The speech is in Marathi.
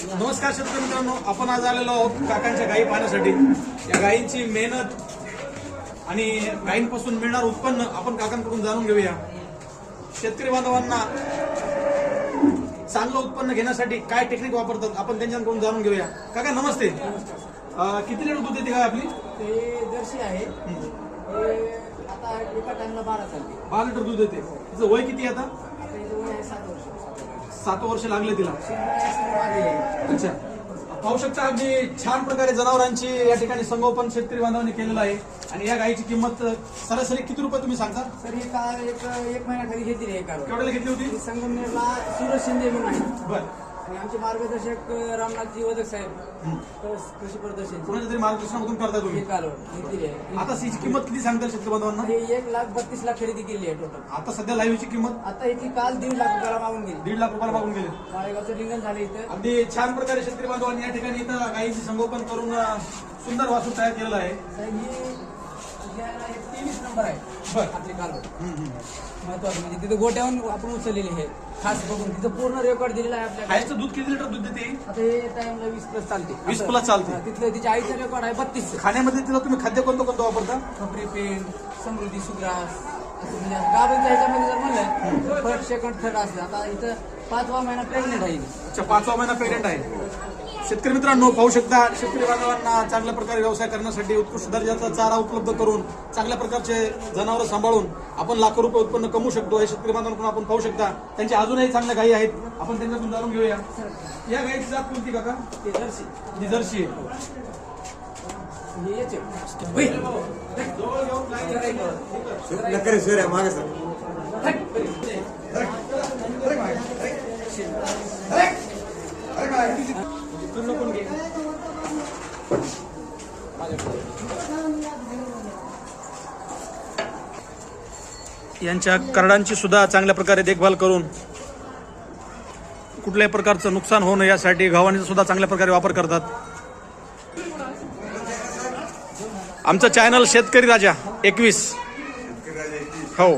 नमस्कार शेतकरी मित्रांनो, आपण आज आलेलो आहोत काकांच्या गायी पाहण्यासाठी। या गायींची मेहनत आणि गायींपासून मिळणार उत्पन्न आपण काकांकडून जाणून घेऊया। शेतकरी बांधवांना चांगलं उत्पन्न घेण्यासाठी काय टेक्निक वापरतात आपण त्यांच्याकडून जाणून घेऊया। काका नमस्ते। किती लिटर दूध देते गाय आपली? ते जर्सी आहे, आता एका टाइमला 12 चालते। 12 लिटर दूध देते। तिचं वय किती आता? त्याचं वय आहे 7 वर्ष। 7 वर्ष लागले तिला। आहे। अच्छा, पाहू शकता अगदी छान प्रकारे जनावरांची या ठिकाणी संगोपन शेतकरी बांधवांनी केलेलं आहे। आणि या गायीची किंमत सरासरी किती रुपये तुम्ही सांगता? सर ही कार एक महिन्याखाली घेतली आहे कार। केवढ्याला घेतली होती? संगमनेरला सूरज शिंदे म्हणून आहे। बरं, आणि आमचे मार्गदर्शक रामनाथजी वदक साहेब, कृषी प्रदर्शन कोणाच्या तरी मार्गदर्शनामधून करता तुम्ही? ही कार घेतली आहे। आता सीची किंमत किती सांगता शेतकरी बांधवांना? हे 1,32,00,000 खरेदी केली आहे टोटल। आता सध्या लाईव्हची किंमत आता याची काल 1.5 लाख रुपयाला मागून गेली। 1.5 लाख रुपयाला मागून गेले। माळेगावचं रिंगण झालं इथं। अगदी छान प्रकारे शेतकरी बांधवांनी या ठिकाणी इथं गायीचे संगोपन करून सुंदर वासरू तयार केलेलं आहे। साहेब ही 23 नंबर आहे बरं, आपली काल महत्वाचं म्हणजे तिथं गोट्यावरून आपण उचललेली आहे खास बघून। तिथं पूर्ण रेकॉर्ड दिलेला आहे आपल्याला। गायीचं दूध किती लिटर दूध देते? आता हे टाइमला 20+ चालते। 20+ चालते। तिथलं तिच्या आईचं रेकॉर्ड आहे 32। खाण्यामध्ये तिला तुम्ही खाद्य कोणतं कोणतं वापरता? खपरी पेंड, समृद्धी सुग्रास, असं म्हणजे गावांच्या ह्याच्यामध्ये जर म्हणलं फर्स्ट सेकंड थर्ड असलं। आता इथं 5वा महिना प्रेग्नेंट आहे। अच्छा, 5वा महिना प्रेग्नेंट आहे। शेतकरी मित्रांनो पाहू शकता, शेतकरी बांधवांना चांगल्या प्रकारे व्यवसाय करण्यासाठी उत्कृष्ट दर्जाचा चारा उपलब्ध करून चांगल्या प्रकारचे जनावरं सांभाळून आपण लाखो रुपये उत्पन्न कमवू शकतो। हे शेतकरी बांधवांकडून आपण पाहू शकता। त्यांच्या अजूनही चांगल्या गायी आहेत, आपण त्यांच्याकडून जाणून घेऊया। या गायीची जात कोणती काका? ते जर्सी ही जर्सी आहे। हे याचे नक्की सर मागे सर यांच्या करडांची सुद्धा चांगल्या प्रकारे देखभाल करून कुठल्याही प्रकारचं नुकसान होऊ नये यासाठी गव्हाणीचा सुद्धा चांगल्या प्रकारे वापर करतात। आमचं चॅनल शेतकरी राजा 21 हो।